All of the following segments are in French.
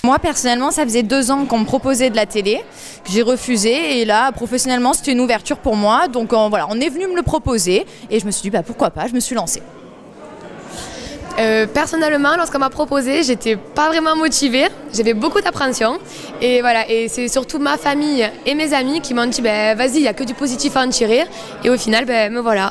Moi personnellement, ça faisait 2 ans qu'on me proposait de la télé, que j'ai refusé et là professionnellement c'était une ouverture pour moi. Donc voilà, on est venu me le proposer et je me suis dit bah, pourquoi pas, je me suis lancée. Personnellement, lorsqu'on m'a proposé, j'étais pas vraiment motivée, j'avais beaucoup d'appréhension et voilà, et c'est surtout ma famille et mes amis qui m'ont dit bah, vas-y, il n'y a que du positif à en tirer et au final, bah, me voilà.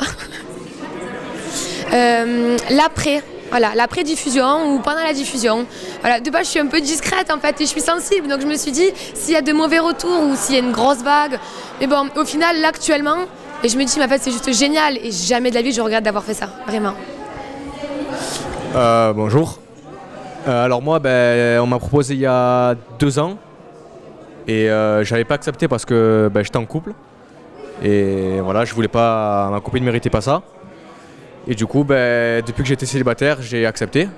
L'après. Voilà, l'après-diffusion ou pendant la diffusion. Voilà, de base, je suis un peu discrète en fait et je suis sensible. Donc je me suis dit, s'il y a de mauvais retours ou s'il y a une grosse vague. Mais bon, au final, là, actuellement, et je me dis, mais en fait, c'est juste génial et jamais de la vie, je regrette d'avoir fait ça. Vraiment. Bonjour. Alors moi, on m'a proposé il y a 2 ans et j'avais pas accepté parce que j'étais en couple. Et voilà, je voulais pas, ma copine ne méritait pas ça. Et du coup, depuis que j'étais célibataire, j'ai accepté.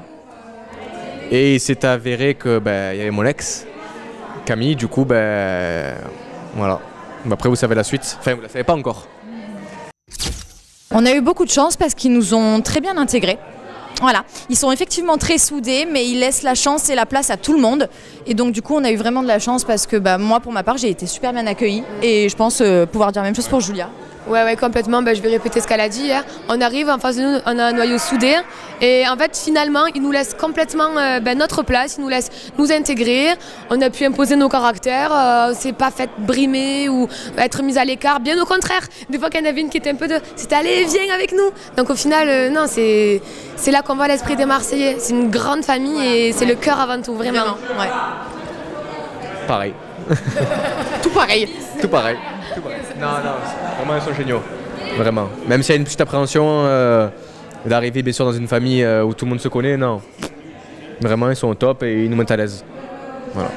Et il s'est avéré que il y avait mon ex, Camille, du coup, voilà. Après, vous savez la suite. Enfin, vous la savez pas encore. On a eu beaucoup de chance parce qu'ils nous ont très bien intégrés. Voilà, ils sont effectivement très soudés, mais ils laissent la chance et la place à tout le monde. Et donc du coup, on a eu vraiment de la chance parce que moi, pour ma part, j'ai été super bien accueillie. Et je pense pouvoir dire la même chose pour Julia. Ouais, complètement. Je vais répéter ce qu'elle a dit. Hein. On arrive en face de nous, on a un noyau soudé. Et en fait, finalement, ils nous laissent complètement notre place. Ils nous laissent nous intégrer. On a pu imposer nos caractères. C'est pas fait brimer ou être mise à l'écart. Bien au contraire. Des fois qu'il y en avait une qui était un peu de... C'était allez, viens avec nous. Donc au final, non, c'est là qu'on voit l'esprit des Marseillais. C'est une grande famille et c'est le cœur avant tout, vraiment. Ouais. Pareil. Tout pareil. Tout pareil. Non, vraiment ils sont géniaux, vraiment. Même s'il y a une petite appréhension d'arriver bien sûr dans une famille où tout le monde se connaît, non. Vraiment ils sont au top et ils nous mettent à l'aise. Voilà.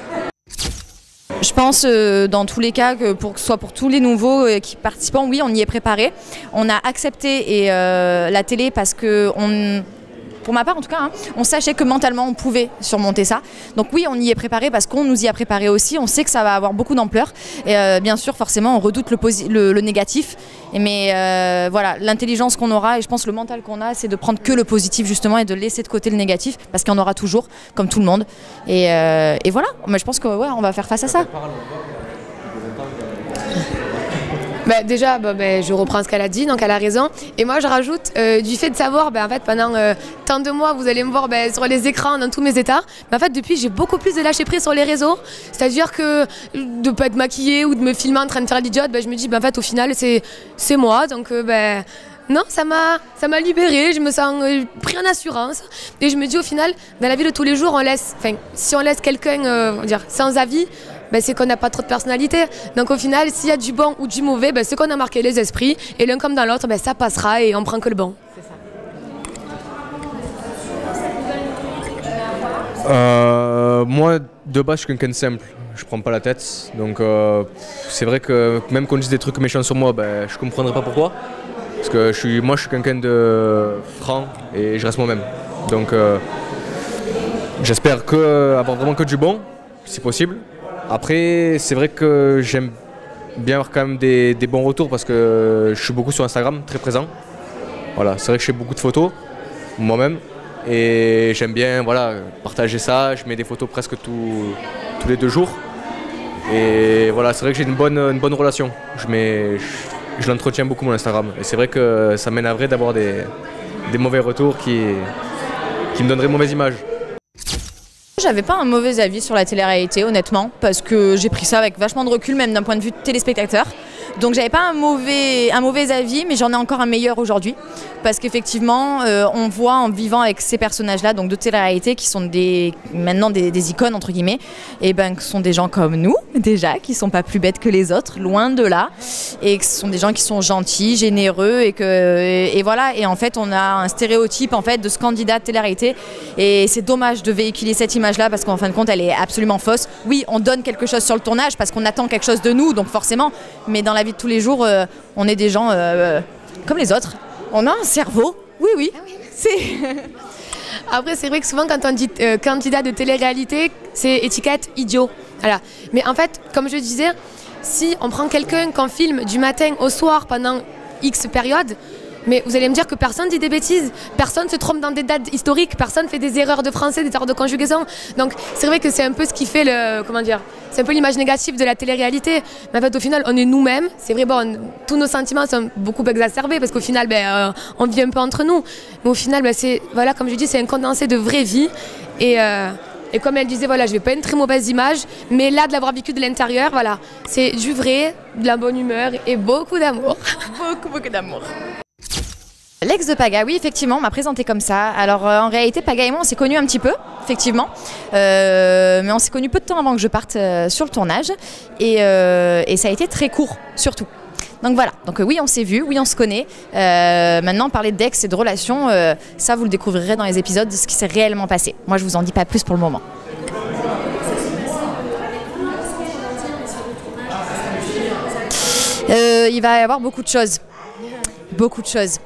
Je pense dans tous les cas que soit pour tous les nouveaux qui participants, oui on y est préparé. On a accepté la télé parce que pour ma part en tout cas, hein, on sachait que mentalement on pouvait surmonter ça. Donc oui, on y est préparé parce qu'on nous y a préparé aussi. On sait que ça va avoir beaucoup d'ampleur. Et bien sûr, forcément, on redoute le négatif. Mais voilà, l'intelligence qu'on aura et je pense le mental qu'on a, c'est de prendre que le positif justement et de laisser de côté le négatif parce qu'il y en aura toujours, comme tout le monde. Et voilà, mais je pense que ouais, on va faire face à ça. Déjà, je reprends ce qu'elle a dit, donc elle a raison. Et moi, je rajoute du fait de savoir, en fait, pendant tant de mois, vous allez me voir sur les écrans, dans tous mes états. En fait, depuis, j'ai beaucoup plus de lâcher prise sur les réseaux. C'est-à-dire que de ne pas être maquillée ou de me filmer en train de faire l'idiote, je me dis, en fait, au final, c'est moi. Donc, non, ça m'a libérée, je me sens pris en assurance. Et je me dis, au final, dans la vie de tous les jours, si on laisse quelqu'un sans avis, c'est qu'on n'a pas trop de personnalité. Donc au final, s'il y a du bon ou du mauvais, c'est qu'on a marqué les esprits. Et l'un comme dans l'autre, ça passera et on prend que le bon. C'est ça. Moi, de base, je suis quelqu'un de simple. Je prends pas la tête. Donc c'est vrai que même qu'on dise des trucs méchants sur moi, je comprendrais pas pourquoi. Parce que moi, je suis quelqu'un de franc et je reste moi-même. Donc j'espère avoir vraiment que du bon, si possible. Après, c'est vrai que j'aime bien avoir quand même des bons retours parce que je suis beaucoup sur Instagram, très présent. Voilà, c'est vrai que je fais beaucoup de photos, moi-même. Et j'aime bien partager ça. Je mets des photos presque tous les 2 jours. Et voilà, c'est vrai que j'ai une bonne relation. Je l'entretiens beaucoup mon Instagram. Et c'est vrai que ça mène à vrai d'avoir des mauvais retours qui me donneraient une mauvaise image. J'avais pas un mauvais avis sur la télé-réalité honnêtement parce que j'ai pris ça avec vachement de recul même d'un point de vue téléspectateur. Donc j'avais pas un mauvais avis mais j'en ai encore un meilleur aujourd'hui parce qu'effectivement on voit en vivant avec ces personnages-là donc de télé-réalité qui sont maintenant des icônes entre guillemets et qui sont des gens comme nous déjà qui sont pas plus bêtes que les autres loin de là et que ce sont des gens qui sont gentils, généreux et voilà et en fait on a un stéréotype en fait de ce candidat de télé-réalité et c'est dommage de véhiculer cette image-là parce qu'en fin de compte elle est absolument fausse. Oui on donne quelque chose sur le tournage parce qu'on attend quelque chose de nous donc forcément mais dans la vie de tous les jours on est des gens comme les autres. On a un cerveau, oui. Ah oui. Après, c'est vrai que souvent, quand on dit candidat de télé-réalité, c'est étiquette idiot. Voilà. Mais en fait, comme je disais, si on prend quelqu'un qu'on filme du matin au soir pendant X période, Mais vous allez me dire que personne dit des bêtises, personne se trompe dans des dates historiques, personne fait des erreurs de français, des erreurs de conjugaison. Donc c'est vrai que c'est un peu ce qui fait le, comment dire, c'est un peu l'image négative de la télé-réalité. Mais en fait au final on est nous-mêmes, c'est vrai, bon, tous nos sentiments sont beaucoup exacerbés parce qu'au final on vit un peu entre nous. Mais au final c'est, voilà, comme je dis, c'est un condensé de vraie vie. Et comme elle disait, voilà, je vais pas une très mauvaise image, mais là, de l'avoir vécu de l'intérieur, voilà, c'est du vrai, de la bonne humeur et beaucoup d'amour. Beaucoup d'amour. L'ex de Paga, oui, effectivement, on m'a présenté comme ça. Alors, en réalité, Paga et moi, on s'est connus un petit peu, effectivement. Mais on s'est connus peu de temps avant que je parte sur le tournage. Et ça a été très court, surtout. Donc voilà, donc oui on s'est vu, oui on se connaît. Maintenant parler d'ex et de relations, ça vous le découvrirez dans les épisodes de ce qui s'est réellement passé. Moi je vous en dis pas plus pour le moment. Il va y avoir beaucoup de choses. Beaucoup de choses.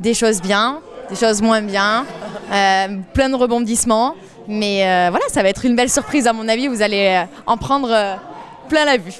Des choses bien, des choses moins bien, plein de rebondissements. Mais voilà, ça va être une belle surprise à mon avis, vous allez en prendre plein la vue.